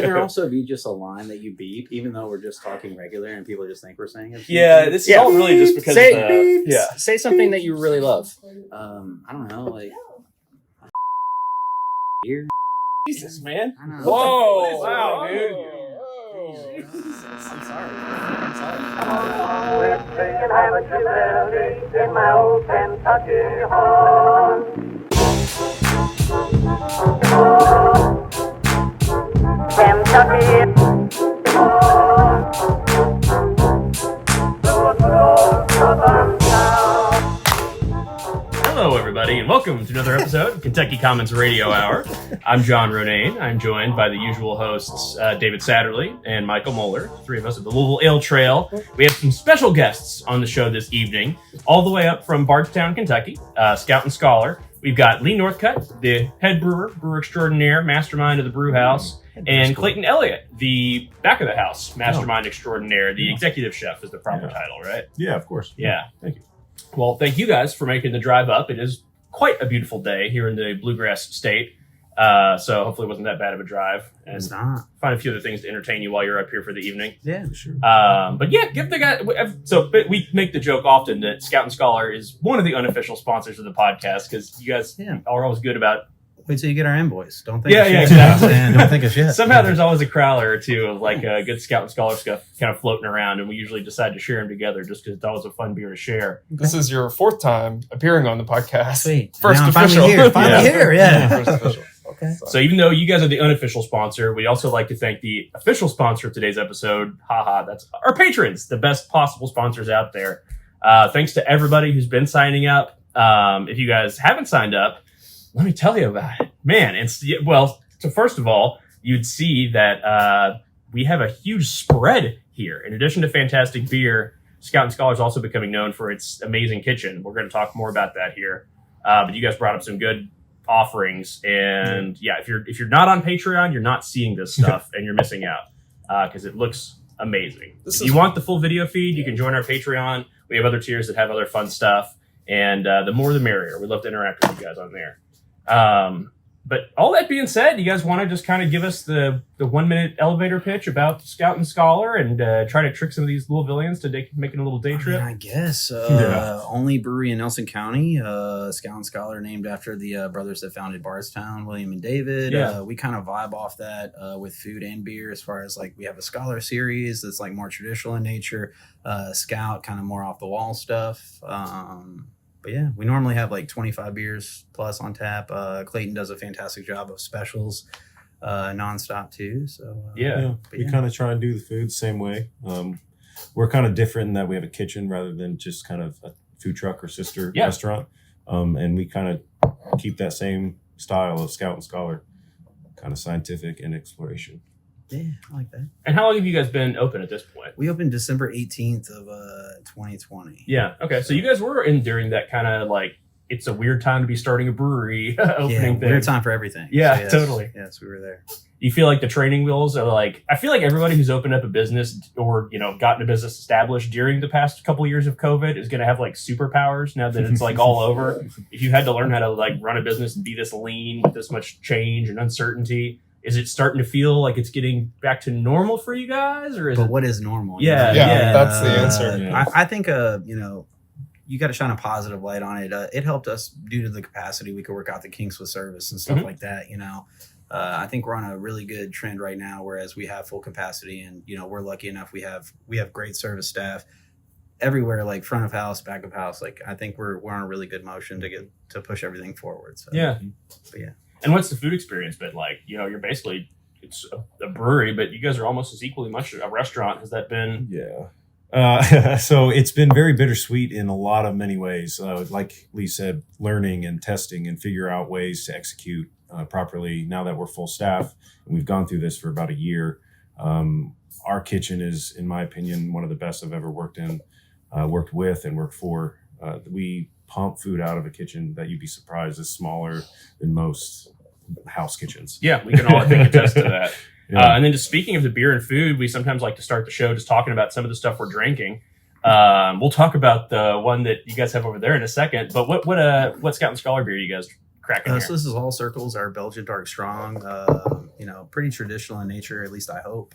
there also be just a line that you beep, even though we're just talking regular and people just think we're saying it? Yeah, this is all really just because Say something that you really love. I don't know, like here. Jesus, man. I don't know. Whoa. Wow, dude. I'm sorry. We're singing Hampshire Valley in my old Kentucky home. Kentucky. Hello, everybody, and welcome to another episode of Kentucky Commons Radio Hour. I'm John Ronayne. I'm joined by the usual hosts, David Satterley and Michael Moeller, three of us at the Louisville Ale Trail. We have some special guests on the show this evening, all the way up from Bardstown, Kentucky, Scout and Scholar. We've got Lee Northcutt, the head brewer extraordinaire, mastermind of the brew house, and Clayton Elliot, the back of the house, mastermind extraordinaire. The executive chef is the proper title, right? Yeah, of course. Yeah. Thank you. Well, thank you guys for making the drive up. It is quite a beautiful day here in the Bluegrass State. So hopefully it wasn't that bad of a drive. And It's not. find a few other things to entertain you while you're up here for the evening. Yeah. Sure. But yeah, give the guy. But we make the joke often that Scout and Scholar is one of the unofficial sponsors of the podcast because you guys are always good about. Wait till you get our invoice. Don't think Yeah, of yeah, shit. exactly. Man, don't think of shit. Somehow there's always a crowler or two of like good Scout and Scholar stuff kind of floating around, and we usually decide to share them together just because it's always a fun beer to share. This is your fourth time appearing on the podcast. Sweet. First Now I'm official. Finally here. Yeah. First official. Okay. So even though you guys are the unofficial sponsor, we also like to thank the official sponsor of today's episode. That's our patrons, the best possible sponsors out there. Thanks to everybody who's been signing up. If you guys haven't signed up, let me tell you about it. Man, so first of all, you'd see that we have a huge spread here. In addition to fantastic beer, Scout and Scholar is also becoming known for its amazing kitchen. We're going to talk more about that here. But you guys brought up some good offerings, and if you're not on Patreon, you're not seeing this stuff and you're missing out because it looks amazing. If you want the full video feed, you can join our Patreon. We have other tiers that have other fun stuff, and the more the merrier. We love to interact with you guys on there. But all that being said, you guys want to just kind of give us the 1 minute elevator pitch about Scout and Scholar and try to trick some of these Louisvillians to making a little day trip? I guess. Only brewery in Nelson County. Scout and Scholar named after the brothers that founded Bardstown, William and David. Yeah. We kind of vibe off that with food and beer as far as like we have a Scholar series that's like more traditional in nature. Scout kind of more off the wall stuff. But yeah, we normally have like 25 beers plus on tap. Clayton does a fantastic job of specials nonstop too. So we kind of try and do the food the same way. We're kind of different in that we have a kitchen rather than just kind of a food truck or sister restaurant. And we kind of keep that same style of Scout and Scholar, kind of scientific and exploration. Yeah, I like that. And how long have you guys been open at this point? We opened December 18th of 2020. Yeah. Okay. So you guys were in during that kind of like, it's a weird time to be starting a brewery opening thing. Weird time for everything. Yeah, So, yes, totally. Yes, we were there. You feel like the training wheels are like, I feel like everybody who's opened up a business or, gotten a business established during the past couple of years of COVID is going to have like superpowers now that it's like all over. If you had to learn how to like run a business and be this lean with this much change and uncertainty, is it starting to feel like it's getting back to normal for you guys, or is But it? what is normal? Yeah, that's the answer. Yeah. I think, you got to shine a positive light on it. It helped us due to the capacity. We could work out the kinks with service and stuff like that. I think we're on a really good trend right now, whereas we have full capacity and, we're lucky enough. We have great service staff everywhere, like front of house, back of house. Like, I think we're on a really good motion to push everything forward. So, Yeah. But yeah. And what's the food experience been like? You're basically, it's a brewery, but you guys are almost as equally much a restaurant. Has that been? Yeah. So it's been very bittersweet in a lot of many ways. Like Lee said, learning and testing and figure out ways to execute properly now that we're full staff. And we've gone through this for about a year. Our kitchen is, in my opinion, one of the best I've ever worked with and worked for. We pump food out of a kitchen that you'd be surprised is smaller than most house kitchens. Yeah, we can all, I think, attest to that. Yeah. And then just speaking of the beer and food, we sometimes like to start the show just talking about some of the stuff we're drinking. We'll talk about the one that you guys have over there in a second. But what Scout and Scholar beer are you guys cracking here? So this is All Circles, our Belgian dark strong. Pretty traditional in nature, at least I hope.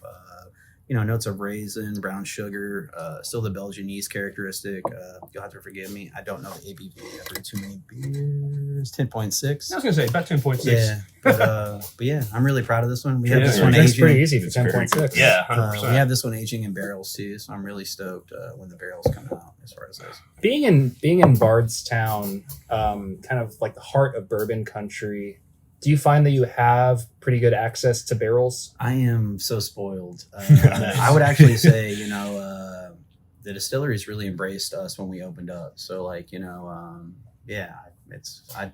Notes of raisin, brown sugar, still the Belgian yeast characteristic. You'll have to forgive me. I don't know the ABV. I brewed too many beers. 10.6. I was gonna say about 10.6. Yeah, but yeah, I'm really proud of this one. We have this Yeah, one That's aging. pretty easy for It's very 10.6. Yeah, We 100%. have this one aging in barrels too, so I'm really stoked when the barrels come out. As far as this, Being in Bardstown, kind of like the heart of bourbon country, do you find that you have pretty good access to barrels? I am so spoiled. I would actually say, the distilleries really embraced us when we opened up. So, I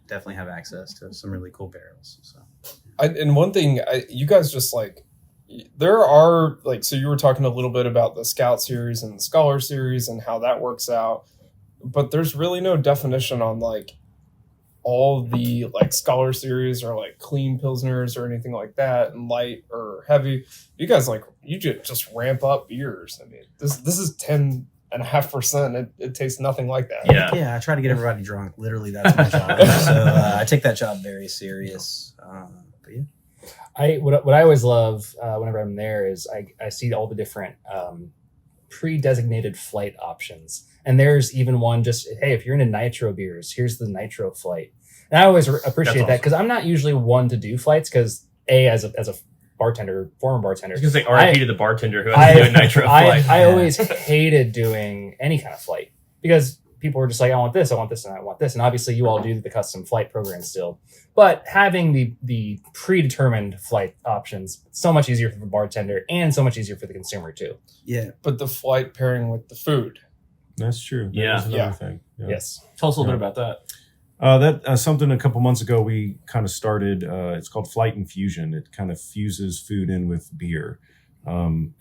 definitely have access to some really cool barrels. So, And one thing, you guys just there are so you were talking a little bit about the Scout series and the Scholar series and how that works out, but there's really no definition on all the Scholar series or clean pilsners or anything like that, and light or heavy. You guys you just ramp up beers. I mean, this is 10.5%. It tastes nothing like that. yeah, I try to get everybody drunk. Literally, that's my job. So I take that job very serious. But yeah. What I always love whenever I'm there is I see all the different pre-designated flight options. And there's even one just, hey, if you're into nitro beers, here's the nitro flight. And I always appreciate that because I'm not usually one to do flights because as a bartender, former bartender, I was gonna say RIP to the bartender who has to do a nitro flight. I always hated doing any kind of flight because people were just like, I want this, and I want this. And obviously you all do the custom flight program still. But having the predetermined flight options, so much easier for the bartender and so much easier for the consumer too. Yeah. But the flight pairing with the food. That's true. Yeah. That is another thing. Yeah. Yes. Tell us a little bit about that. That something a couple months ago we kind of started. It's called Flight Infusion. It kind of fuses food in with beer.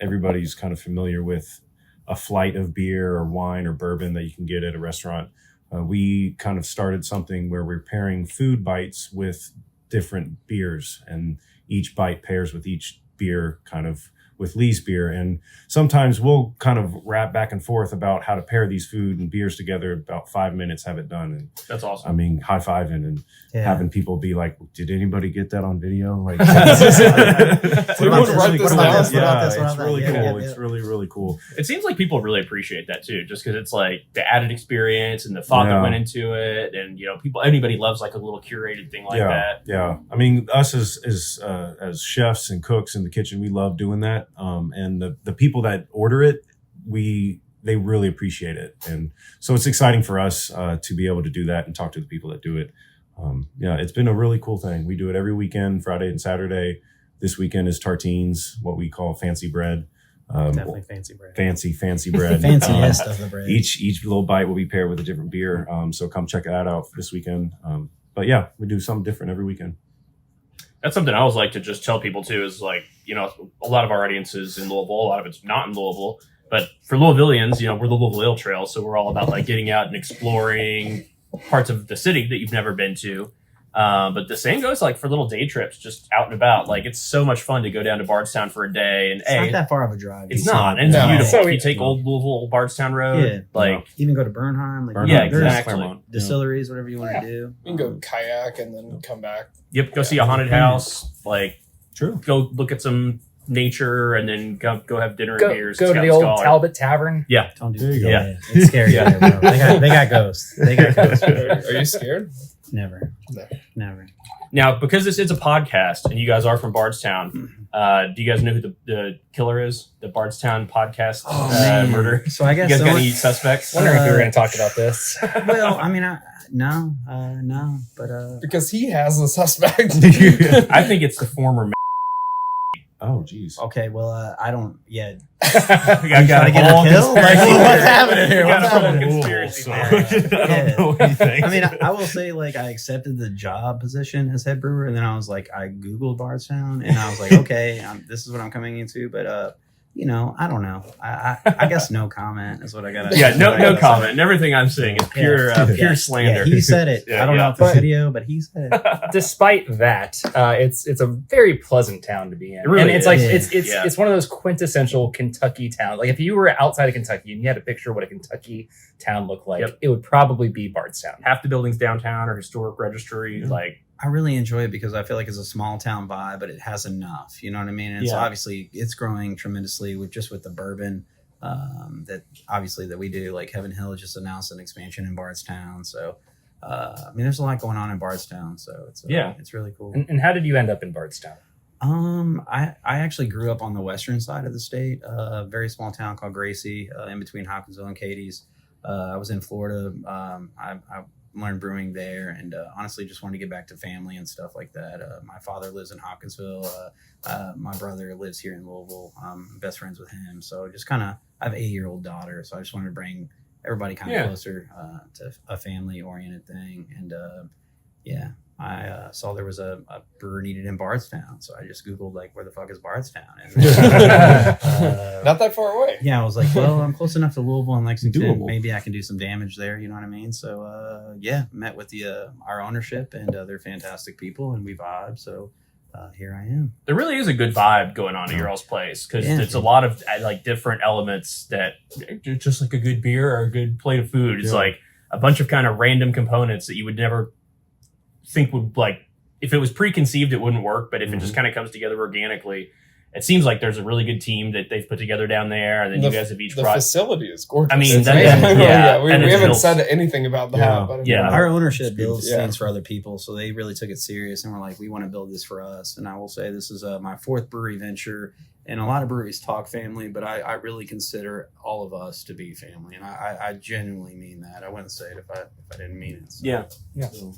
Everybody's kind of familiar with a flight of beer or wine or bourbon that you can get at a restaurant. We kind of started something where we're pairing food bites with different beers, and each bite pairs with each beer, kind of with Lee's beer. And sometimes we'll kind of rap back and forth about how to pair these food and beers together. About 5 minutes, have it done. And That's awesome. I mean, high-fiving and having people be like, did anybody get that on video? Like, We want to write this down. It's really cool. It's really, really cool. It seems like people really appreciate that too, just because it's the added experience and the thought that went into it, and anybody loves a little curated thing like that. Yeah, I mean, us as chefs and cooks in the kitchen, we love doing that. And the people that order it, they really appreciate it, and so it's exciting for us to be able to do that and talk to the people that do it. It's been a really cool thing. We do it every weekend, Friday and Saturday. This weekend is tartines, what we call fancy bread. Definitely fancy bread. Fancy bread. Fanciest of the bread. Each little bite will be paired with a different beer. So come check that out this weekend. But yeah, we do something different every weekend. That's something I always like to just tell people too, is a lot of our audience is in Louisville, a lot of it's not in Louisville. But for Louisvillians, we're the Louisville Ale Trail, so we're all about getting out and exploring parts of the city that you've never been to. But the same goes for little day trips, just out and about. It's so much fun to go down to Bardstown for a day, and It's not that far of a drive. it's not, and it's No. beautiful. So If you take Old Louisville Bardstown Road, even go to Bernheim. Yeah, there's exactly. Distilleries, whatever you want to do. You can go kayak and then come back. Yep, go see a haunted house. True. Go look at some nature, and then go have dinner and Go beers. to Scout the old Scholar. Talbot Tavern. Yeah, Don't do There you go. Yeah. It's scary there, bro. They got ghosts. They got ghosts. Are you scared? Never. No. Never. Now, because this is a podcast and you guys are from Bardstown, do you guys know who the killer is? The Bardstown podcast murder? So I You guess guys got any suspects? Wondering if we were going to talk about this. well, I mean, no, but Because he has a suspect. I think it's the former. Oh, geez. okay. Well, I don't. Yeah. I trying to get her killed? Like, what's happening here? Got What's a whole happening? conspiracy So- theory. I don't know what he thinks. I mean, I will say, I accepted the job position as head brewer, and then I was I Googled Bardstown, and I was like, okay, this is what I'm coming into, but I don't know. I guess no comment is what I got. Yeah, no comment. And everything I'm saying is pure Yeah. slander. Yeah, he said it. Yeah, I don't yeah. know if it's video, but he said it. Despite that, it's a very pleasant town to be in. It really and it's is. it's one of those quintessential Kentucky towns. If you were outside of Kentucky and you had to picture what a Kentucky town looked like, Yep. it would probably be Bardstown. Half the buildings downtown are historic registry. I really enjoy it because I feel like it's a small town vibe, but it has enough. You know what I mean? And it's Yeah. obviously it's growing tremendously with the bourbon that obviously that we do. Like Heaven Hill just announced an expansion in Bardstown, so I mean, there's a lot going on in Bardstown, so it's really cool. And how did you end up in Bardstown? I actually grew up on the western side of the state, a very small town called Gracie, in between Hopkinsville and Cadiz. I was in Florida. I learned brewing there, and honestly just wanted to get back to family and stuff like that. My father lives in Hopkinsville. My brother lives here in Louisville. I'm best friends with him, so just kind of, I have an 8-year-old daughter, so I just wanted to bring everybody kind of closer to a family oriented thing. And I saw there was a brewer needed in Bardstown, so I just Googled like, where the fuck is Bardstown? And, Not that far away. yeah, I was like, well, I'm close enough to Louisville and Lexington. Doable. Maybe I can do some damage there. You know what I mean? So met with our ownership, and they're fantastic people, and we vibe. So here I am. There really is a good vibe going on at your all's place because Yeah. it's a lot of like different elements that just like a good beer or a good plate of food. It's Yeah. like a bunch of kind of random components that you would never think would, like, if it was preconceived, it wouldn't work. But if it just kind of comes together organically, it seems like there's a really good team that they've put together down there. And then you guys have each the brought. facility is gorgeous. I mean, It's that- amazing. yeah, we and it's haven't built- said anything about that. Yeah. But I mean, Yeah. Our ownership builds Yeah. things for other people, so they really took it serious, and we're like, we want to build this for us. And I will say, this is my 4th brewery venture, and a lot of breweries talk family, but I really consider all of us to be family, and I genuinely mean that. I wouldn't say it if I didn't mean it. So. Yeah. So,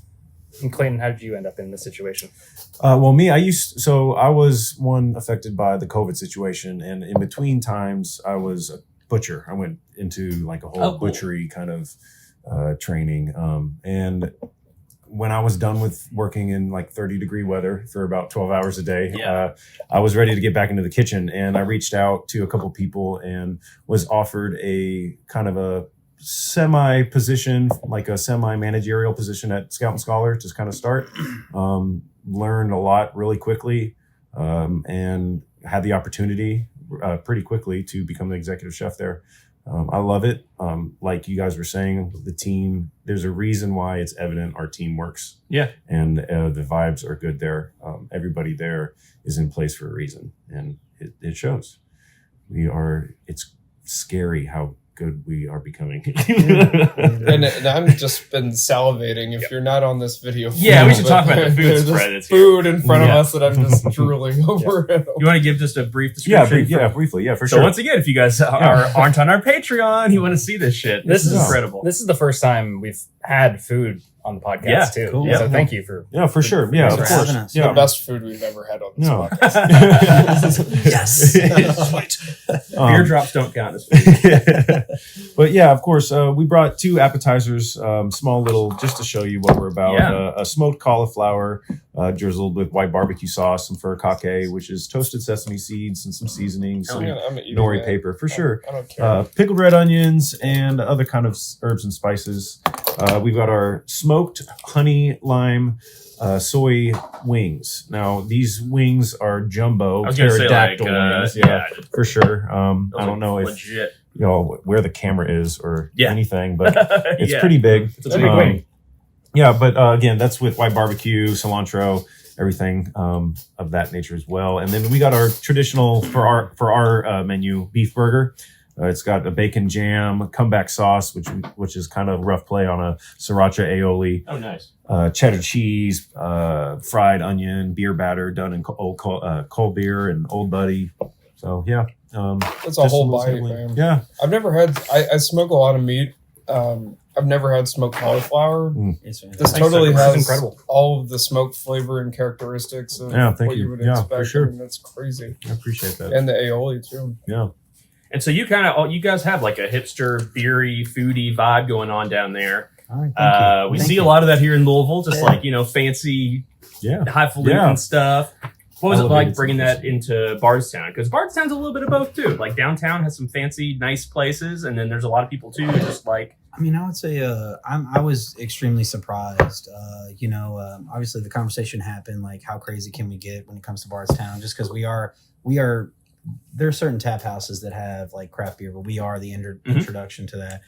And Clayton, how did you end up in this situation? Well, me, I was one affected by the COVID situation, and in between times, I was a butcher. I went into like a whole Oh, cool. butchery kind of training, and when I was done with working in like 30-degree weather for about 12 hours a day, Yeah. I was ready to get back into the kitchen, and I reached out to a couple people and was offered a kind of a semi position, like a semi managerial position at Scout and Scholar to kind of start. Learned a lot really quickly, and had the opportunity pretty quickly to become the executive chef there. I love it. Like you guys were saying, the team, there's a reason why it's evident our team works. Yeah. And the vibes are good there. Everybody there is in place for a reason, and it shows. It's scary how good we are becoming. and I've just been salivating. If you're not on this video, Yeah, we should but talk about the food there's spread just that's here. food in front of Yeah. us that I'm just drooling over. You want to give just a brief Yeah, description? briefly. Yeah, for So sure. once again, if you guys aren't on our Patreon, you want to see this shit. This is incredible. This is the first time we've had food on the podcast Yeah, too. cool. So Yeah. thank you for Yeah, for sure. Yeah, Thanks of for course. having us. The Yeah. best food we've ever had on this No. podcast. Yes. Beer drops don't count as food. But yeah, of course, we brought 2 appetizers, small little, just to show you what we're about. Yeah. A smoked cauliflower drizzled with white barbecue sauce, some furikake, which is toasted sesame seeds and some seasonings, some I'm eating nori that. paper for sure. I don't care. Pickled red onions and other kind of herbs and spices. We've got our smoked honey lime soy wings. Now these wings are jumbo I was gonna say, like, pterodactyl wings, yeah, for sure. I don't know if legit. you know where the camera is or Yeah. anything, but it's Yeah. pretty big. It's a big wing. Yeah, but again, that's with white barbecue, cilantro, everything of that nature as well. And then we got our traditional for our menu beef burger. It's got a bacon jam, comeback sauce, which is kind of rough play on a sriracha aioli, Oh, nice. cheddar cheese, fried onion, beer batter done in cold beer and Old Buddy. So yeah, It's a just whole little bite, sampling. man. Yeah, I've never had. I smoke a lot of meat. I've never had smoked cauliflower. It's This Thanks, totally sir. This is has incredible. all of the smoke flavor and characteristics of Yeah, thank what you. you would Yeah, expect. for sure. I mean, that's crazy. I appreciate that. And the aioli too. Yeah. And so you guys have like a hipster, beery, foodie vibe going on down there. All right, thank you. We Thank see you. a lot of that here in Louisville, just Yeah. like, fancy, Yeah. highfalutin Yeah. stuff. What was it Elevated like bringing that into Bardstown? Because Bardstown's a little bit of both too. Like downtown has some fancy, nice places, and then there's a lot of people too who just like. I mean, I would say I was extremely surprised. Obviously the conversation happened, like how crazy can we get when it comes to Bardstown? Just because we are. There are certain tap houses that have like craft beer, but we are the introduction to that.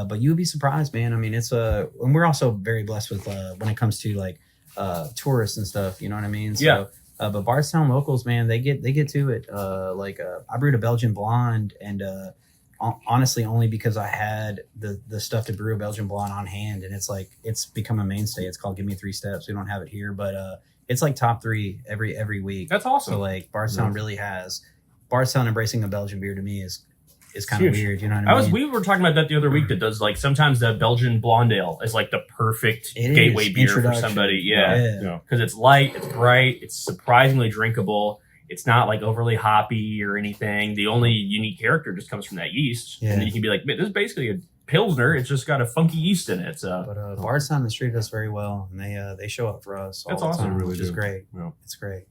But you would be surprised, man. I mean, and we're also very blessed with when it comes to like tourists and stuff. You know what I mean? So, Yeah. But Bardstown locals, man, they get to it. I brewed a Belgian blonde, and honestly, only because I had the stuff to brew a Belgian blonde on hand, and it's become a mainstay. It's called Give Me 3 Steps. We don't have it here, but it's like top 3 every week. That's awesome. So like Bardstown really has Bardstown embracing a Belgian beer to me is kind of weird. You know what I mean? We were talking about that the other week. That does like sometimes the Belgian blonde ale is like the perfect gateway beer for somebody. Yeah, because it's light, it's bright, it's surprisingly drinkable. It's not like overly hoppy or anything. The only unique character just comes from that yeast, and then you can be like, man, this is basically a pilsner. It's just got a funky yeast in it. So, but Bardstown has treated us very well, and they show up for us. That's all the awesome. time, They really which is do. great. Yeah. It's great.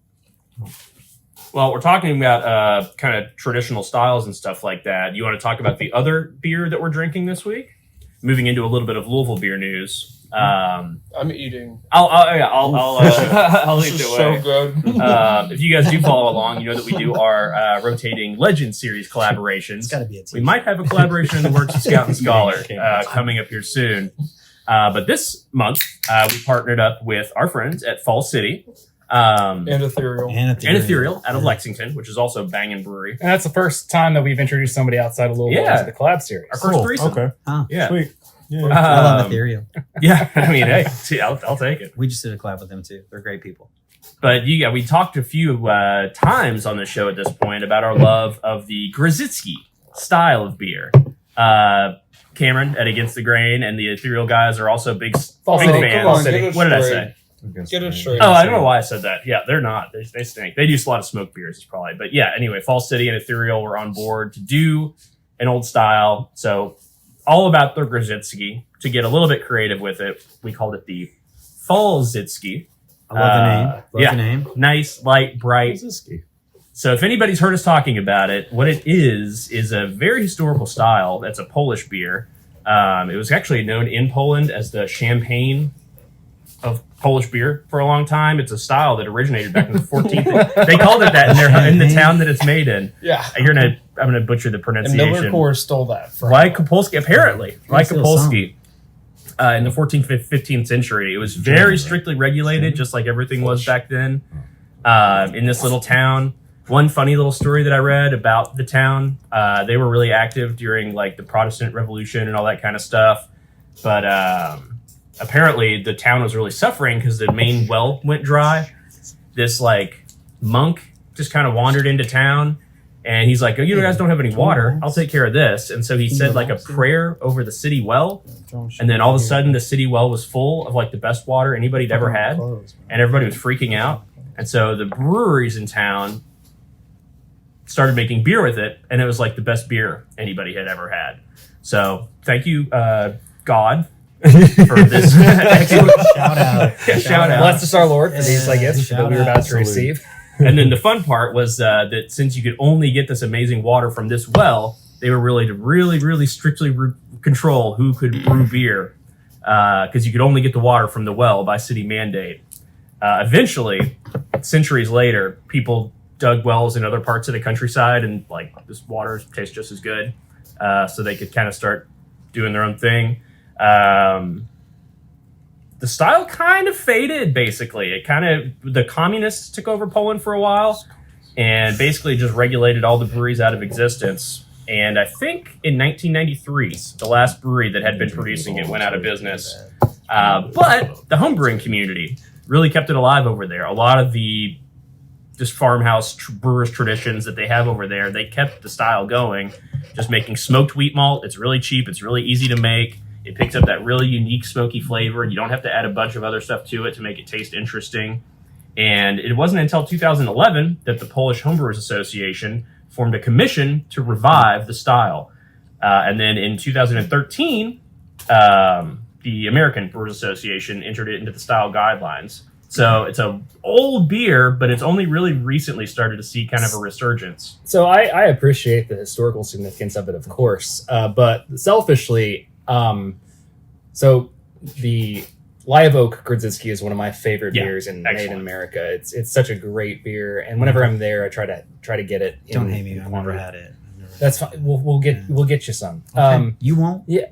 Well, we're talking about kind of traditional styles and stuff like that. You want to talk about the other beer that we're drinking this week? Moving into a little bit of Louisville beer news. I'm eating. I'll lead This the is way. so good. If you guys do follow along, you know that we do our rotating Legend Series collaborations. It's got to be a team. We might have a collaboration in the works with Scout and Scholar coming up here soon. But this month, we partnered up with our friends at Fallziskie And Ethereal. and Ethereal out of Lexington, which is also banging brewery. And that's the first time that we've introduced somebody outside of Louisville Yeah. into the collab series. Our first threesome. Okay. Yeah. Sweet. Yeah. I love Ethereal. Yeah. I mean, hey, see, I'll take it. We just did a collab with them too. They're great people. But yeah, we talked a few times on the show at this point about our love of the Grodziskie style of beer. Cameron at Against the Grain and the Ethereal guys are also big Fallziskie, fans. come on, get it What did I straight. say? Get it straight. Oh, I don't know why I said that. Yeah, they're not. They stink. They do a lot of smoked beers, probably. But yeah, anyway, Fallziskie and Ethereal were on board to do an old style. So all about the Grodziskie. To get a little bit creative with it, we called it the Fallziskie. I love the name. Love yeah. the name. Nice, light, bright. So if anybody's heard us talking about it, what it is a very historical style. That's a Polish beer. It was actually known in Poland as the champagne of Polish beer for a long time. It's a style that originated back in the 14th. They called it that in the town that it's made in. Yeah. I'm gonna butcher the And pronunciation. Miller Coors stole that from Wykopolski, apparently. Nice little Wykopolski. In the 14th, 15th century. It was very strictly regulated, just like everything was back then. In this little town. One funny little story that I read about the town, they were really active during like the Protestant Revolution and all that kind of stuff. But apparently the town was really suffering because the main well went dry. This like monk just kind of wandered into town. And he's like, oh, you guys don't have any water. I'll take care of this. And so he said like a prayer over the city well. And then all of a sudden the city well was full of like the best water anybody'd ever had. And everybody was freaking out. And so the breweries in town started making beer with it. And it was like the best beer anybody had ever had. So thank you, God, for this excellent Shout out. Yeah, shout out. Blessed our Lord for these gifts that shout we were out. about to receive. And then the fun part was that since you could only get this amazing water from this well, they were really strictly control who could brew beer because you could only get the water from the well by city mandate. Eventually, centuries later, people dug wells in other parts of the countryside and like this water tastes just as good, so they could kind of start doing their own thing. The style kind of faded, basically. The communists took over Poland for a while and basically just regulated all the breweries out of existence. And I think in 1993, the last brewery that had been producing it went out of business. But the homebrewing community really kept it alive over there. A lot of the just farmhouse brewers traditions that they have over there, they kept the style going, just making smoked wheat malt. It's really cheap. It's really easy to make. It picks up that really unique smoky flavor. You don't have to add a bunch of other stuff to it to make it taste interesting. And it wasn't until 2011 that the Polish Homebrewers Association formed a commission to revive the style. And then in 2013, the American Brewers Association entered it into the style guidelines. So it's an old beer, but it's only really recently started to see kind of a resurgence. So I appreciate the historical significance of it, of course. But selfishly, so the Live Oak Grodziskie is one of my favorite beers made in America. It's such a great beer, and whenever I'm there, I try to get it. Don't hate me. I've never had it. That's fine. We'll get you some. Okay. You won't? Yeah.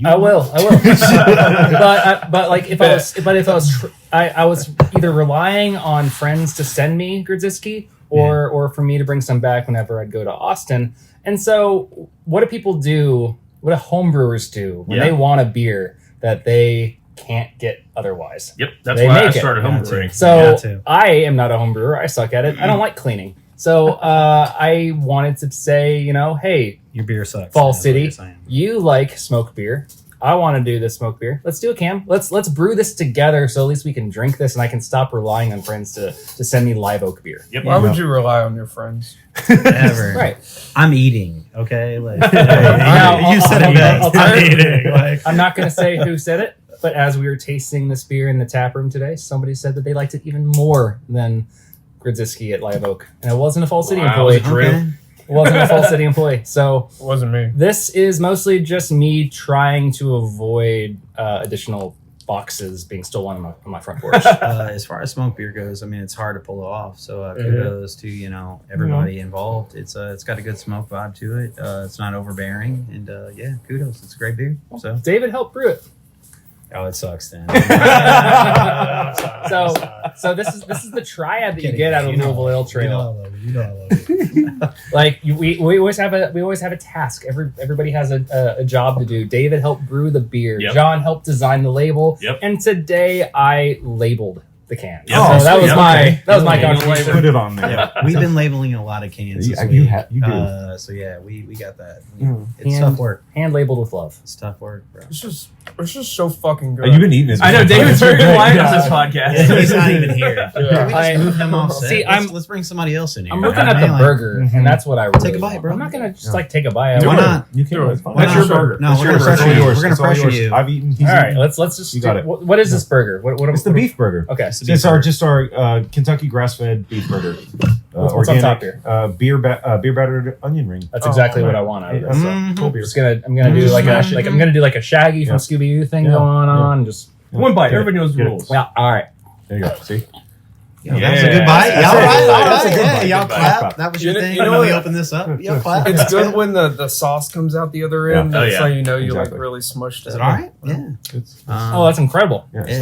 I will. but like if I was I was either relying on friends to send me Grodziskie or for me to bring some back whenever I'd go to Austin. And so what do people do? What do homebrewers do when they want a beer that they can't get otherwise? Yep, that's They why I make it. started Yeah, homebrewing. So I am not a home brewer. I suck at it. I don't like cleaning. So I wanted to say, hey, Your beer sucks. Fall That's what City, you're saying. you like smoked beer. I want to do this smoked beer. Let's do it, Cam. Let's brew this together so at least we can drink this and I can stop relying on friends to send me live oak beer. Yep. Why would you rely on your friends? Ever. Right. I'm eating. Okay. Like, Now, you said it best. I'll- I'm eating. Like, I'm not going to say who said it, but as we were tasting this beer in the tap room today, somebody said that they liked it even more than Grodziskie at Live Oak. And it wasn't a Fall City Wow, employee. was it Drew? okay. It wasn't a Fall City employee. So It wasn't me. this is mostly just me trying to avoid additional boxes being stolen on my front porch. As far as smoked beer goes, I mean, it's hard to pull it off. So kudos to everybody involved. It's got a good smoke vibe to it. It's not overbearing, and kudos. It's a great beer. So David helped brew it. it sucks then. So this is the triad that you get out of Louisville Ale Trail. Like we always have a task. Everybody has a job to do. David helped brew the beer. Yep. John helped design the label. Yep. And today I labeled the can. Yep. So that was Yep. my Okay. that was my Yeah, contribution. Put it on there. Yeah, we've been labeling a lot of cans. This You week. you do. So we got that. Mm. It's Hand- tough work. Hand labeled with love. It's tough work, bro. It's just so fucking good. You've been eating this. I know David's very quiet on this Yeah, podcast. he's not even here. Yeah. Can we I- just move him off set? See, Let's bring somebody else in here. I'm looking I at mean, the like, burger, and that's what I really Take a bite, want. bro. I'm not gonna just take a bite. Why I want- not? You can. Do it. It's fine. That's your burger. No, That's we're your gonna burger. pressure you. yours. We're gonna It's all pressure yours. you. I've eaten. All right, let's just. You got it. What is this burger? What It's the beef burger. Okay. It's the It's beef our burger. Kentucky grass-fed beef burger. What's on top here? Beer battered onion ring. That's exactly what I want out of this. Mhm. I'm just gonna I'm gonna do Just like smash it. I'm gonna do like a Shaggy from Yeah. Scooby Doo thing Yeah. going on. Just One bite. Get it. Everybody knows the Get it. rules. well, all right. There you go. See? That was a good bite. That's Y'all a good right? bite. All That's a right. good Yeah, bite. y'all Good bite. clap. That was your You know- thing. you know When we what? open this up, y'all clap. It's good when the sauce comes out the other end. Yeah. Oh, That's yeah. how you know you Exactly. like really smushed Is it. it all right? Yeah. It's, Oh, that's incredible. yeah. Yeah.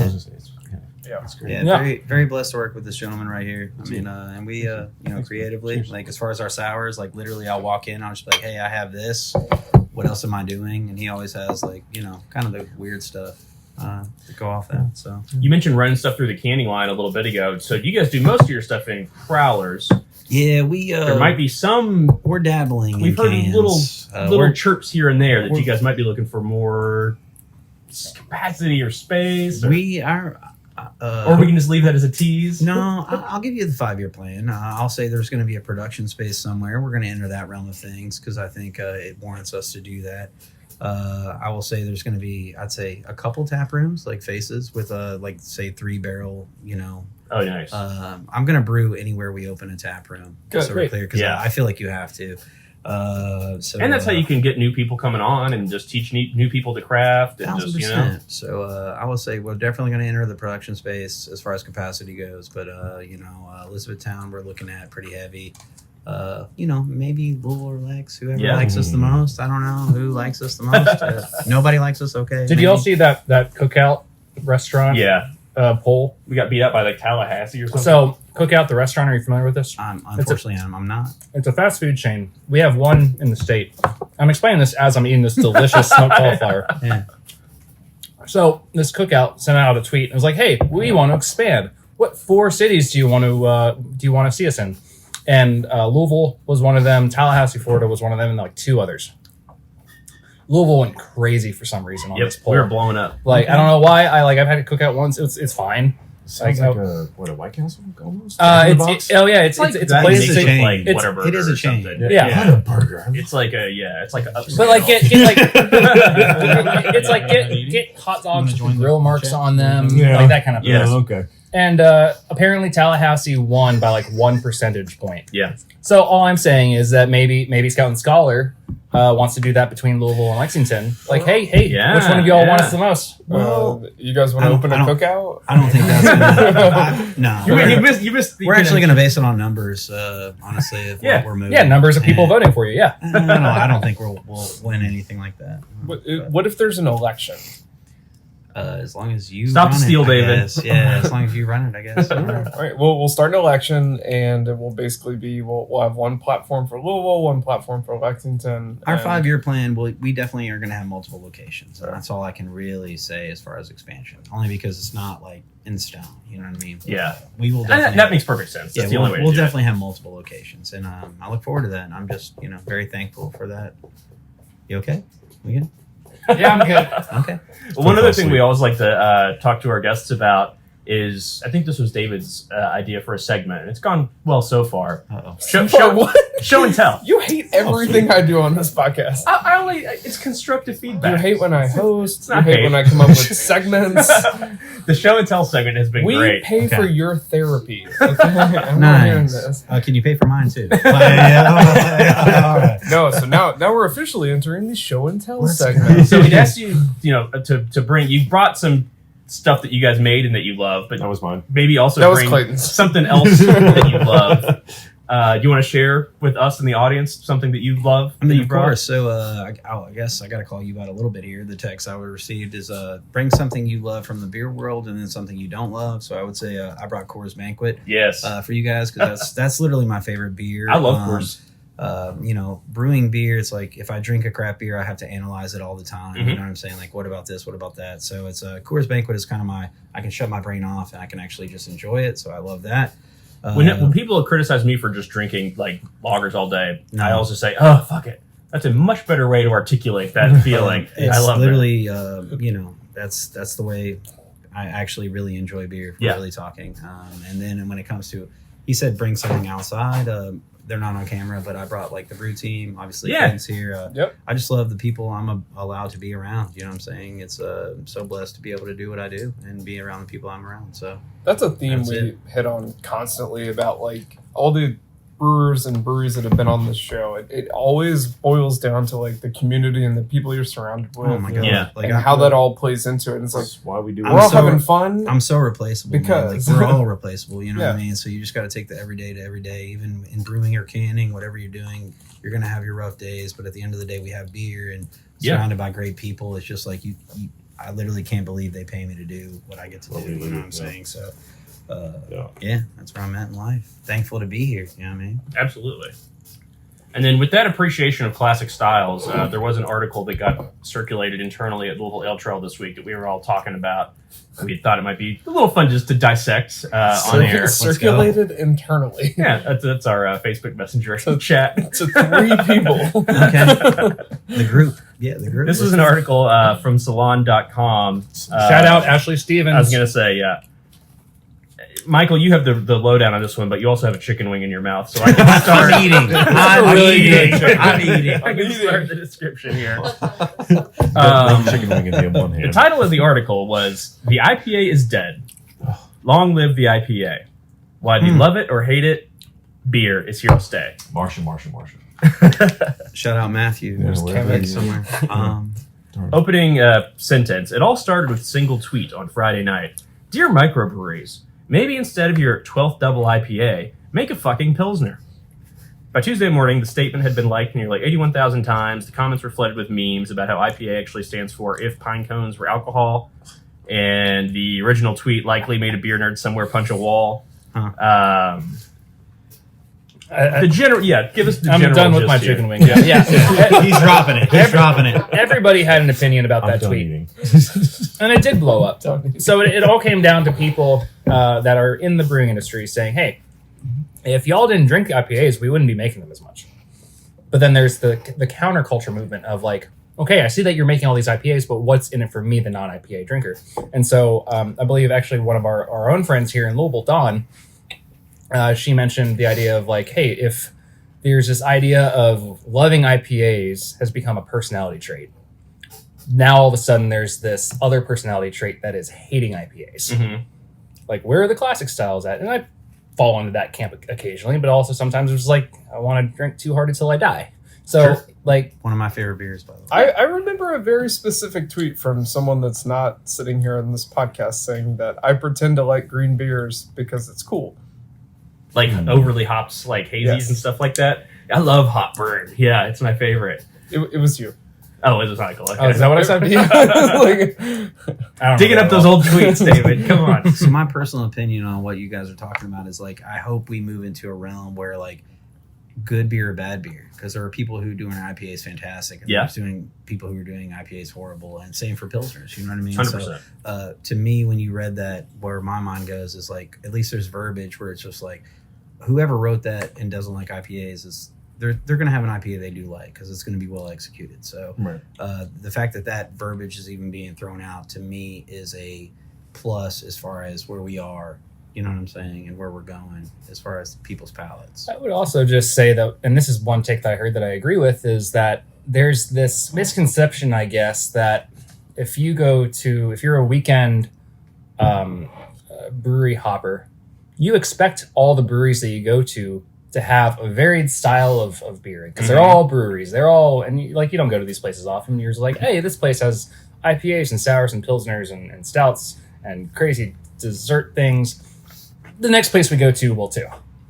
Yeah. That's great. Yeah, Yeah. very very blessed to work with this gentleman right here. I mean, and we creatively, Cheers. like as far as our sours, like literally, I'll walk in, I'll just be like, hey, I have this. What else am I doing? And he always has like kind of the weird stuff to go off that. So You mentioned running stuff through the canning line a little bit ago. So you guys do most of your stuff in crowlers. yeah, we There might be some. we're dabbling. We've in heard cans. little we're- chirps here and there that you we're- guys might be looking for more capacity or space. Or, we are. or we can just leave that as a tease. No, I'll give you the 5-year plan. I'll say there's going to be a production space somewhere. We're going to enter that realm of things because I think it warrants us to do that. I will say there's going to be, I'd say, a couple tap rooms, like faces with say 3-barrel. Oh, nice. I'm going to brew anywhere we open a tap room. Good, So we're great. clear because Yeah. I feel like you have to. And that's how you can get new people coming on and just teach new people to craft and just 1,000%. So I will say we're definitely going to enter the production space as far as capacity goes. But Elizabethtown we're looking at pretty heavy. Maybe Louisville or Lex, whoever Yeah. likes us the most. I don't know who likes us the most. Nobody likes us. Okay. Did you all see that cookout restaurant? Yeah. Poll. We got beat up by like Tallahassee or something. So cookout, the restaurant. Are you familiar with this? Unfortunately, I'm not. It's a fast food chain. We have one in the state. I'm explaining this as I'm eating this delicious smoked cauliflower. Yeah. So this cookout sent out a tweet. It was like, "Hey, we want to expand. What 4 cities do you want to see us in?" And Louisville was one of them. Tallahassee, Florida was one of them, and like 2 others. Louisville went crazy for some reason on Yep, this poll. we were blowing up. Like I don't know why. I've had a cookout once. It's fine. Sounds Like, like a White Castle almost. It's a place. It's a chain. like It's- Whataburger it is a or chain. something. Yeah. burger. It's like it's like a upscale. But like get it's like get hot dogs with grill marks on them, Yeah. like that kind of Yes. thing. Okay. And apparently Tallahassee won by like 1 percentage point. Yeah. So all I'm saying is that maybe Scout and Scholar wants to do that between Louisville and Lexington. Like, hey, Yeah, which one of y'all yeah. want us the most? You guys want to open a cookout? I don't think that's gonna, no. You missed. We're actually going to base it on numbers, honestly. If Yeah. we're moving. Yeah, numbers of people And- voting for you. Yeah. I don't think we'll win anything like that. What if there's an election? As long as you Stop the run steal, it, I David. guess. Yeah, as long as you run it, I guess. All right. Well, we'll start an election, and it will basically be we'll have one platform for Louisville, one platform for Lexington. Our and- 5-year plan, we definitely are going to have multiple locations. And that's all I can really say as far as expansion. Only because it's not like in stone. You know what I mean? Yeah. We will And definitely. that makes perfect sense. That's the only way to we'll do it. definitely have multiple locations, and I look forward to that. And I'm just very thankful for that. You okay? We good? Yeah, I'm good. Okay. Well, one Fall other thing we asleep. always like to talk to our guests about is, I think this was David's idea for a segment, and it's gone well so far. Uh-oh. Show and tell. You hate everything I do on this podcast. I only, it's constructive feedback. You hate when I host. It's You not hate hate. when I come up with segments. The show and tell segment has been We great. pay Okay. for your therapy. Okay? I'm not hearing Nice. this. Can you pay for mine too? Yeah, all right. No, so now we're officially entering the show and tell Let's segment. So we asked you, to bring, you brought some stuff that you guys made and that you love, but That was mine. maybe also That was bring Clayton's. something else that you love. Do you want to share with us in the audience something that you love? I that mean, you of brought? course. So, I guess I got to call you out a little bit here. The text I received is bring something you love from the beer world and then something you don't love. So I would say I brought Coors Banquet Yes. for you guys because that's literally my favorite beer. I love Coors. Brewing beer, it's like if I drink a crap beer, I have to analyze it all the time. Mhm. You know what I'm saying? Like, what about this? What about that? So it's Coors Banquet is kind of I can shut my brain off and I can actually just enjoy it. So I love that. When people criticize me for just drinking like lagers all day, No. I also say, "Oh, fuck it." That's a much better way to articulate that feeling. It's I love it. literally, that's the way I actually really enjoy beer. If we're Yeah. really talking. And then when it comes to, he said bring something outside. They're not on camera, but I brought like the brew team. Obviously, Yeah. Ken's here. Yep. I just love the people I'm allowed to be around. You know what I'm saying? It's I'm so blessed to be able to do what I do and be around the people I'm around. So That's a theme That's we it. hit on constantly about like all the brewers and breweries that have been on this show. It always boils down to like the community and the people you're surrounded with. oh my god, Yeah. like and how that all plays into it. And it's like That's why we do I'm we're all so- having fun. I'm so replaceable Because- man. Like, we're all replaceable. You know what I Yeah. mean? So you just got to take the everyday to everyday. Even in brewing or canning, whatever you're doing, you're gonna have your rough days. But at the end of the day, we have beer and Yeah. surrounded by great people. It's just like you I literally can't believe they pay me to do what I get to What do. we You know do, what I'm yeah. saying? So, Yeah. yeah, that's where I'm at in life. Thankful to be here. You know what I mean? Absolutely. And then with that appreciation of classic styles, there was an article that got circulated internally at Louisville Ale Trail this week that we were all talking about. We thought it might be a little fun just to dissect on air. Circulated internally Yeah, that's our Facebook Messenger chat. to 3 people. Okay. The group. Yeah, the group. This is an article from salon.com. Shout out Ashley Stevens. I was going to say, yeah. Michael, you have the lowdown on this one, but you also have a chicken wing in your mouth, so I can start I'm eating. I'm eating. I'm eating. I can start the description here. Chicken wing in the one The hand. title of the article was "The IPA is Dead. Long live the IPA. Whether you love it or hate it, beer is here to stay." Martian. Shout out Matthew. Yeah, There's wherever Kevin he is. somewhere. Opening sentence. It all started with a single tweet on Friday night. "Dear microbreweries, maybe instead of your 12th double IPA, make a fucking Pilsner." By Tuesday morning, the statement had been liked nearly 81,000 times. The comments were flooded with memes about how IPA actually stands for "if pine cones were alcohol." And the original tweet likely made a beer nerd somewhere punch a wall. Huh. The general, give us the I'm general done with gist my here. chicken wing. Yeah. He's dropping it. He's dropping it. Everybody had an opinion about I'm that done tweet. eating. And it did blow up. Don't- So it all came down to people that are in the brewing industry saying, hey, if y'all didn't drink IPAs, we wouldn't be making them as much. But then there's the counterculture movement of like, okay, I see that you're making all these IPAs, but what's in it for me, the non-IPA drinker? And so I believe actually one of our own friends here in Louisville, Dawn, she mentioned the idea of like, hey, if there's this idea of loving IPAs has become a personality trait, now all of a sudden there's this other personality trait that is hating IPAs. Mhm. Like, where are the classic styles at? And I fall into that camp occasionally, but also sometimes it's like, I want to drink too hard until I die. So, Sure. like, One of my favorite beers, by the way. I remember a very specific tweet from someone that's not sitting here on this podcast saying that I pretend to like green beers because it's cool. Like overly hops, like hazies Yes. and stuff like that. I love hop burn. Yeah, it's my favorite. It was you. Oh, it was Michael. Okay. Oh, is that what I said to you? Like, I don't Digging know up that those well. old tweets, David. Come on. So my personal opinion on what you guys are talking about is like, I hope we move into a realm where like good beer or bad beer, because there are people who are doing IPAs fantastic, and Yeah. there's people who are doing IPAs horrible, and same for pilsners. You know what I mean? 100%. So, to me, when you read that, where my mind goes is like, at least there's verbiage where it's just like, whoever wrote that and doesn't like IPAs is they're going to have an IPA they do like, because it's going to be well executed. So Right. the fact that verbiage is even being thrown out to me is a plus as far as where we are. You know what I'm saying, and where we're going as far as people's palates. I would also just say that, and this is one take that I heard that I agree with, is that there's this misconception, I guess, that if you're a weekend brewery hopper, you expect all the breweries that you go to have a varied style of beer, because they're all breweries. They're all, and you don't go to these places often. You're just like, hey, this place has IPAs and sours and pilsners and stouts and crazy dessert things. The next place we go to will too.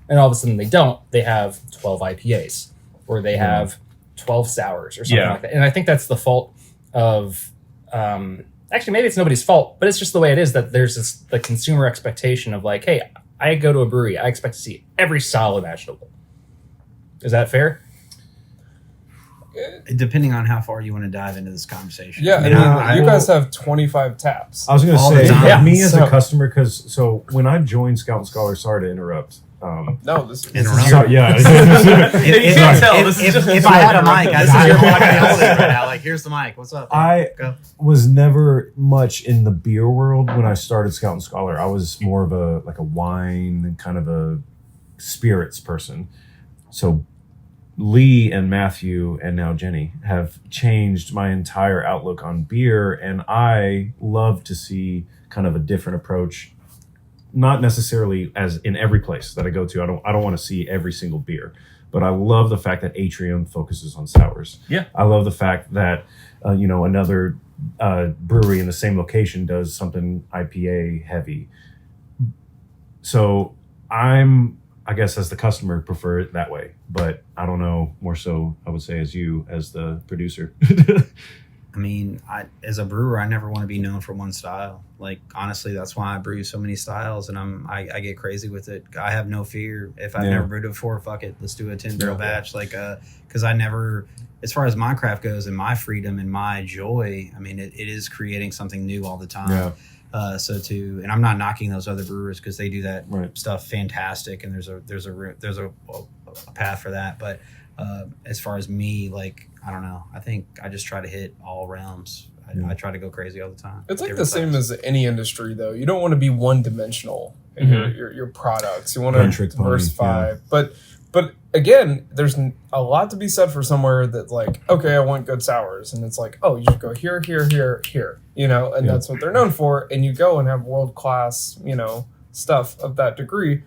And all of a sudden they don't. They have 12 IPAs, or they have 12 sours or something like that. And I think that's the fault of, actually maybe it's nobody's fault, but it's just the way it is, that there's the consumer expectation of like, hey, I go to a brewery, I expect to see every style imaginable. Is that fair? Depending on how far you want to dive into this conversation. yeah, I mean, you guys have 25 taps. I was going to All the say, time. me as So- a customer, because when I joined Scout and Scholar, sorry to interrupt. No, this is Interrupt. So, yeah. You can't tell. This is just if I had a mic, This this is is your your walking right now. Like, here's the mic. What's up? Go. was never much in the beer world when I started Scout and Scholar. I was more of a wine and kind of a spirits person. So Lee and Matthew and now Jenny have changed my entire outlook on beer, and I love to see kind of a different approach. Not necessarily as in every place that I go to. I don't want to see every single beer, but I love the fact that Atrium focuses on sours. Yeah. I love the fact that another brewery in the same location does something IPA heavy. So I guess as the customer, prefer it that way, but I don't know, more so I would say as you as the producer. I mean, as a brewer, I never want to be known for one style. Like, honestly, that's why I brew so many styles, and I get crazy with it. I have no fear. If I've never brewed it before, fuck it, let's do a 10-barrel batch. Like, because I never, as far as my craft goes and my freedom and my joy, I mean, it is creating something new all the time. Yeah. And I'm not knocking those other brewers, because they do that Right. stuff fantastic, and there's a path for that. But as far as me, like, I don't know. I think I just try to hit all realms. I try to go crazy all the time. It's like the Different same styles. as any industry, though. You don't want to be one dimensional in your products. You want One to trick pony, diversify. But again, there's a lot to be said for somewhere that like, okay, I want good sours, and it's like, oh, you should go here, here, here, here, and that's what they're known for. And you go and have world class, stuff of that degree.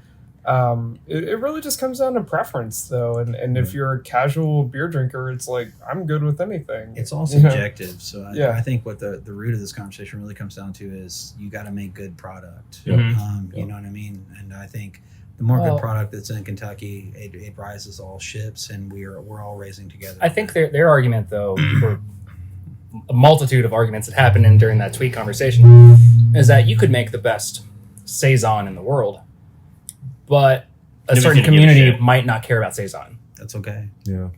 It really just comes down to preference, though, and if you're a casual beer drinker, it's like, I'm good with anything. It's all subjective. So Yeah. I think what the root of this conversation really comes down to is you got to make good product. Yeah. You know what I mean? And I think the more Well- good product that's in Kentucky, it rises all ships, and we're all raising together. I think their argument, though, or a multitude of arguments that happened during that tweet conversation, is that you could make the best saison in the world, but a Nobody's certain gonna give a community shit. might not care about saison. that's okay. Yeah.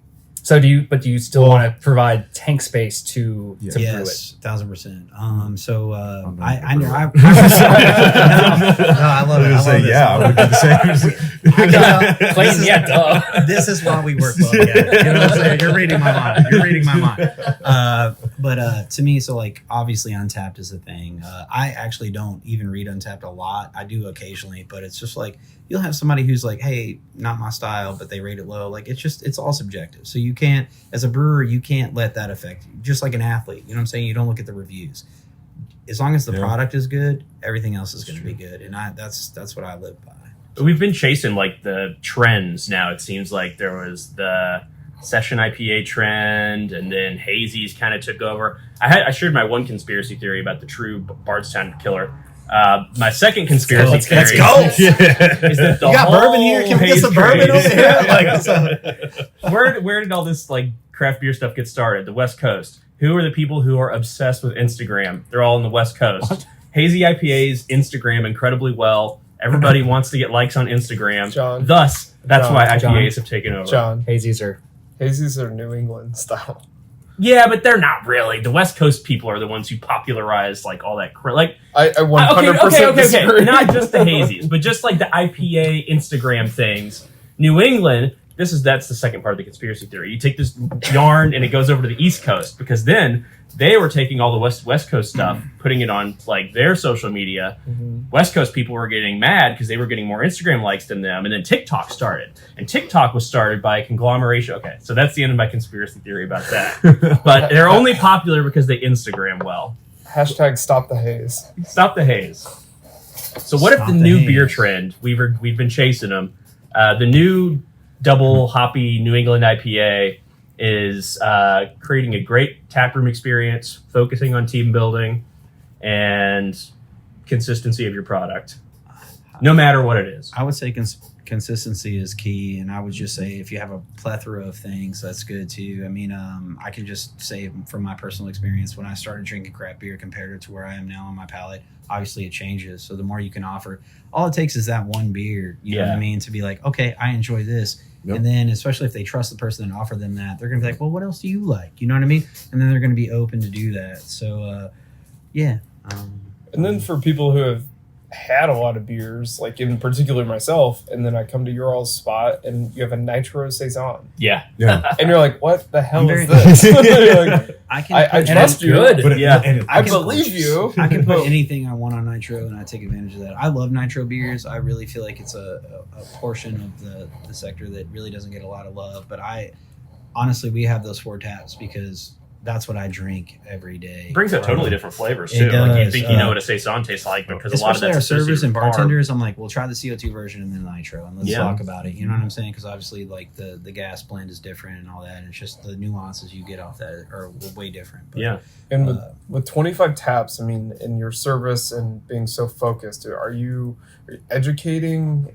So do you still want to provide tank space to brew it? Yes, 1,000%. So I'm not I gonna know. brew I love it. I love this. I would do the same. I can tell- Clayton, yeah, duh. This is why we work well together. You know what I'm saying? You're reading my mind. You're reading my mind. But to me, so like obviously Untapped is a thing. I actually don't even read Untapped a lot. I do occasionally, but it's just like you'll have somebody who's like, hey, not my style, but they rate it low. Like it's all subjective. So you can't, as a brewer, you can't let that affect you. Just like an athlete, you know what I'm saying? You don't look at the reviews. As long as the product is good, everything else is going to be good. And that's what I live by. We've been chasing like the trends now. It seems like there was the session IPA trend, and then hazy's kind of took over. I shared my one conspiracy theory about the true Bardstown killer. My second conspiracy theory Let's go. is that the You got whole bourbon here? Can we get some haze bourbon craze- over here? Like, what's up? Where did all this like craft beer stuff get started? The West Coast. Who are the people who are obsessed with Instagram? They're all on the West Coast. What? Hazy IPAs Instagram incredibly well. Everybody wants to get likes on Instagram. John. Thus, that's John. why IPAs John. have taken over. John, Hazies are hazies are New England style. Yeah, but they're not really. The West Coast people are the ones who popularized like all that. Like, I 100% disagree. Not just the hazies, but just like the IPA Instagram things. New England. That's the second part of the conspiracy theory. You take this yarn and it goes over to the East Coast because then they were taking all the West Coast stuff, putting it on like their social media. West Coast people were getting mad because they were getting more Instagram likes than them, and then TikTok started. And TikTok was started by a conglomeration. Okay, so that's the end of my conspiracy theory about that. But they're only popular because they Instagram well. Hashtag stop the haze. Stop the haze. So what if Stop the the new haze. beer trend? We've been chasing them. The new double hoppy New England IPA is creating a great taproom experience, focusing on team building and consistency of your product, no matter what it is. I would say consistency is key, and I would just say if you have a plethora of things, that's good too. I mean, I can just say from my personal experience, when I started drinking craft beer compared to where I am now on my palate, obviously it changes. So the more you can offer, all it takes is that one beer, you know what I mean, to be like, okay, I enjoy this. Yep. And then especially if they trust the person and offer them that, they're going to be like, well, what else do you like? You know what I mean? And then they're going to be open to do that. So, yeah. And then for people who have had a lot of beers, like in particular myself, and then I come to your all's spot and you have a nitro saison, Yeah. Yeah. and you're like, "What the hell I'm is very- this?" You're like, I can I put trust you. good. But Yeah. I can- believe you. I can put anything I want on nitro, and I take advantage of that. I love nitro beers. I really feel like it's a portion of the sector that really doesn't get a lot of love. But honestly, we have those 4 taps because that's what I drink every day. It brings out totally different flavors It too. Like you does, think you know what a saison tastes like because a lot of Especially our that's servers and associated with carb. bartenders, I'm like, we'll try the CO2 version and then nitro, and let's Yeah. talk about it. You know what I'm saying? Because obviously, like the gas blend is different and all that. And it's just the nuances you get off that are way different. But, Yeah. And with 25 taps, I mean, in your service and being so focused, are you educating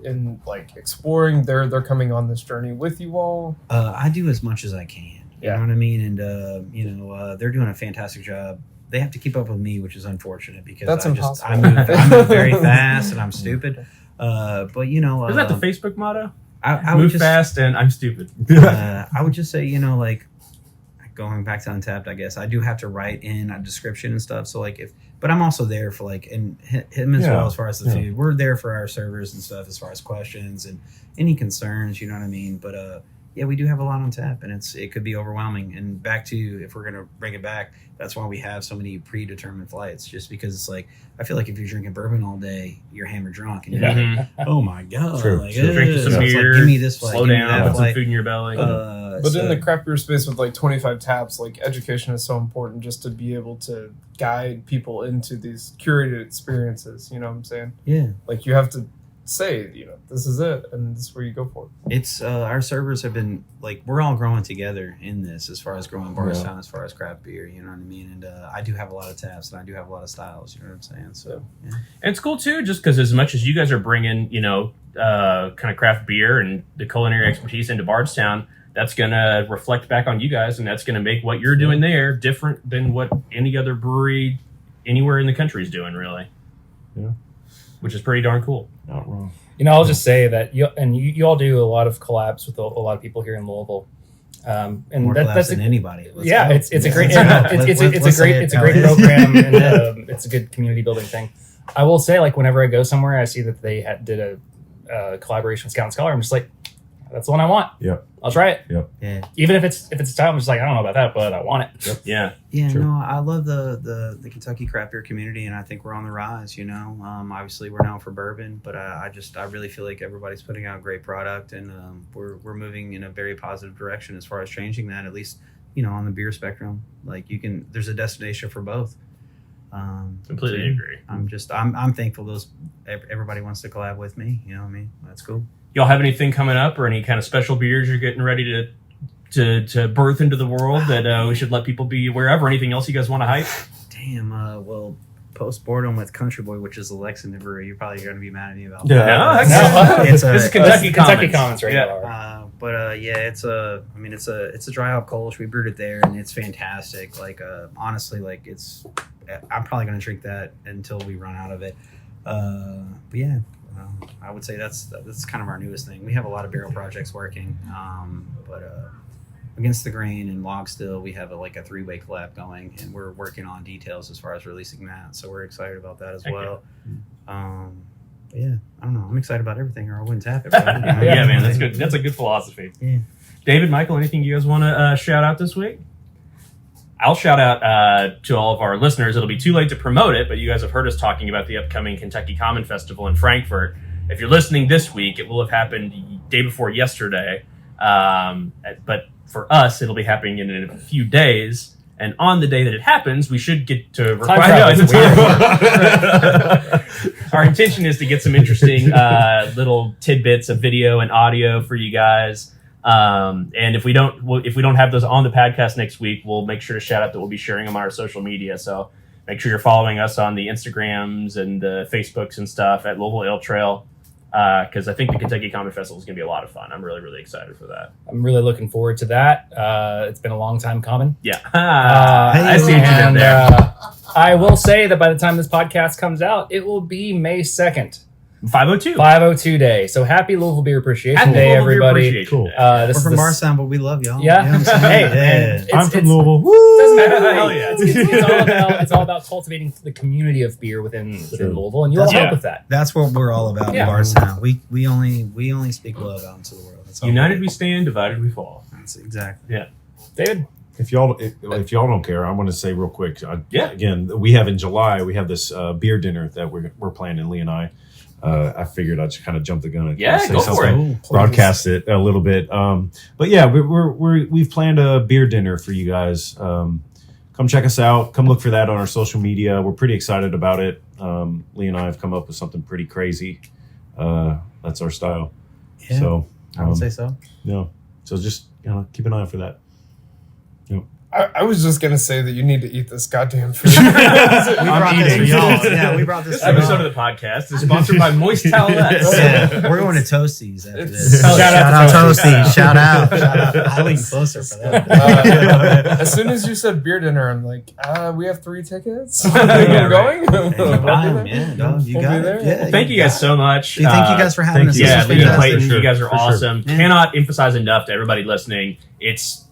and like exploring? They're coming on this journey with you all. I do as much as I can. You Yeah. know what I mean? And, they're doing a fantastic job. They have to keep up with me, which is unfortunate because That's I impossible. move very fast and I'm stupid. But, Isn't that the Facebook motto? I would Move just, fast and I'm stupid. I would just say, like going back to Untapped, I guess I do have to write in a description and stuff. So but I'm also there for and him as Yeah. well as far as the Yeah. food. We're there for our servers and stuff as far as questions and any concerns. You know what I mean? But yeah, we do have a lot on tap, and it could be overwhelming. And back to, if we're gonna bring it back, that's why we have so many predetermined flights. Just because it's like, I feel like if you're drinking bourbon all day, you're hammered drunk, and you're like, oh my god, True, like, true. Drink you some so it's like, beer, give me this flight, slow give me down, that put some flight. food in your belly. But in the craft beer space with like 25 taps, like education is so important just to be able to guide people into these curated experiences. You know what I'm saying? yeah, Like you have to say, this is it, and this is where you go for it. it's our servers have been we're all growing together in this as far as growing Bardstown, as far as craft beer. You know what I mean? And I do have a lot of taps, and I do have a lot of styles. You know what I'm saying? So yeah. And it's cool too, just because as much as you guys are bringing, kind of craft beer and the culinary expertise into Bardstown, that's going to reflect back on you guys, and that's going to make what you're doing there different than what any other brewery anywhere in the country is doing, really. Yeah. Which is pretty darn cool. Not wrong. I'll just say that you all do a lot of collabs with a lot of people here in Louisville, and More that's collabs than anybody. Let's yeah, go. it's a great Let's it's a great say it. program, and it's a good community building thing. I will say, whenever I go somewhere, I see that they did a collaboration with Scout and Scholar. I'm just like, that's the one I want. Yep. I'll try it. Yeah. Even if it's a style, I'm just like, I don't know about that, but I want it. Yeah. Yeah, Sure. no, I love the Kentucky craft beer community, and I think we're on the rise. Obviously we're known for bourbon, but I really feel like everybody's putting out great product, and we're moving in a very positive direction as far as changing that. At least on the beer spectrum, there's a destination for both. Completely agree. I'm thankful everybody wants to collab with me. You know what I mean? That's cool. Y'all have anything coming up or any kind of special beers you're getting ready to birth into the world that we should let people be aware of, or anything else you guys want to hype? Damn. Well, post-mortem with Country Boy, which is the Lexington brewery. You're probably going to be mad at me about No, that. that's No, this is Kentucky Comments right Yeah. now. It's a dry hop Kolsch. We brewed it there, and it's fantastic. Like honestly, like I'm probably going to drink that until we run out of it. But yeah, I would say that's kind of our newest thing. We have a lot of barrel projects working, but Against the Grain and Log Still, we have a 3-way collab going, and we're working on details as far as releasing that. So we're excited about that as well. Yeah, I don't know. I'm excited about everything, or I wouldn't tap it. Yeah, man, that's good. That's a good philosophy. Yeah. David, Michael, anything you guys want to shout out this week? I'll shout out to all of our listeners. It'll be too late to promote it, but you guys have heard us talking about the upcoming Kentucky Common Festival in Frankfurt. If you're listening this week, it will have happened day before yesterday. But for us, it'll be happening in a few days. And on the day that it happens, we should get to require. Our intention is to get some interesting little tidbits of video and audio for you guys. And if we don't have those on the podcast next week, we'll make sure to shout out that we'll be sharing them on our social media. So make sure you're following us on the Instagrams and the Facebooks and stuff at Louisville Ale Trail. Because I think the Kentucky Common Festival is going to be a lot of fun. I'm really, really excited for that. I'm really looking forward to that. It's been a long time coming. Yeah. I see what you did there. I will say that by the time this podcast comes out, it will be May 2nd. 502. 502 Day. So happy Louisville Beer Appreciation Happy Day, Louisville Beer everybody. Appreciation Cool. Day. This We're is from the Bardstown, but we love y'all. Yeah. You know what I'm saying? Hey, Yeah. and I'm from Louisville. Doesn't matter. Hell yeah. It's all about cultivating the community of beer within Louisville, and you all Yeah. help with that. That's what we're all about Yeah. in Bardstown. We only speak love out into the world. That's all United we stand, divided we fall. That's exactly. David, If y'all don't care, I want to say real quick. Yeah. Again, we have in July we have this beer dinner that we're planning. Lee and I. I figured I'd just kind of jump the gun and Yeah, say go for something, it. broadcast it a little bit. But yeah, we've planned a beer dinner for you guys. Come check us out. Come look for that on our social media. We're pretty excited about it. Lee and I have come up with something pretty crazy. That's our style. Yeah, So I would say so. so just keep an eye out for that. I was just going to say that you need to eat this goddamn food. We brought this for y'all. Yeah, we brought this This for episode y'all. of the podcast is sponsored by Moist Towelettes. Yeah, we're going to Toasties after It's- this. Shout out to Toasties. Shout out. I lean closer for that. As soon as you said beer dinner, I'm like, we have 3 tickets. Yeah, We're going? Hey, buy 'em, yeah, dog, you We'll got be it. there. Yeah, Well, thank you guys so much. Thank you guys for having thank us. you. This Yeah, was Lee and fantastic. Clayton, For sure, you guys are for sure. awesome. Yeah. Cannot emphasize enough to everybody listening. It's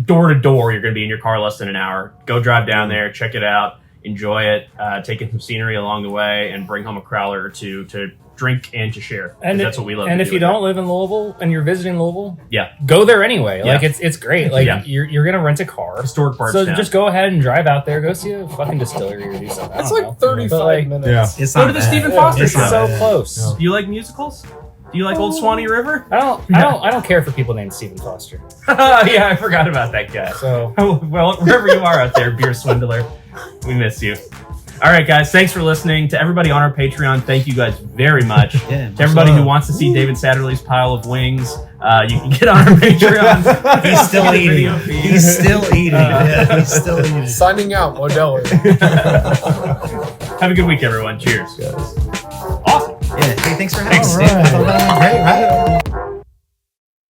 door to door, you're going to be in your car less than an hour. Go drive down there, check it out, enjoy it, take in some scenery along the way, and bring home a crowler or two to drink and to share. 'Cause and that's what we love. And to if do you with don't live in Louisville and you're visiting Louisville, Yeah. go there anyway. Yeah. Like it's great. Like Yeah. you're gonna rent a car. historic So Bardstown. just go ahead and drive out there, go see a fucking distillery or do something. I That's don't like know. 35 But, like, minutes. Yeah. It's Go not to the bad. Stephen Foster It's show. so close. Yeah. Do you like musicals? Do you like Old Swanee River? I don't care for people named Stephen Foster. Yeah, I forgot about that guy. So Well, wherever you are out there, beer swindler, we miss you. All right, guys, thanks for listening. To everybody on our Patreon, thank you guys very much. Yeah, To everybody who wants to see David Satterley's pile of wings, you can get on our Patreon. He's still Get a eating. video feed. He's still eating. Yeah, he's still eating. Signing out, Modelo. Have a good week, everyone. Cheers. Awesome. Yeah. Hey, thanks for having us. All right. Great, right?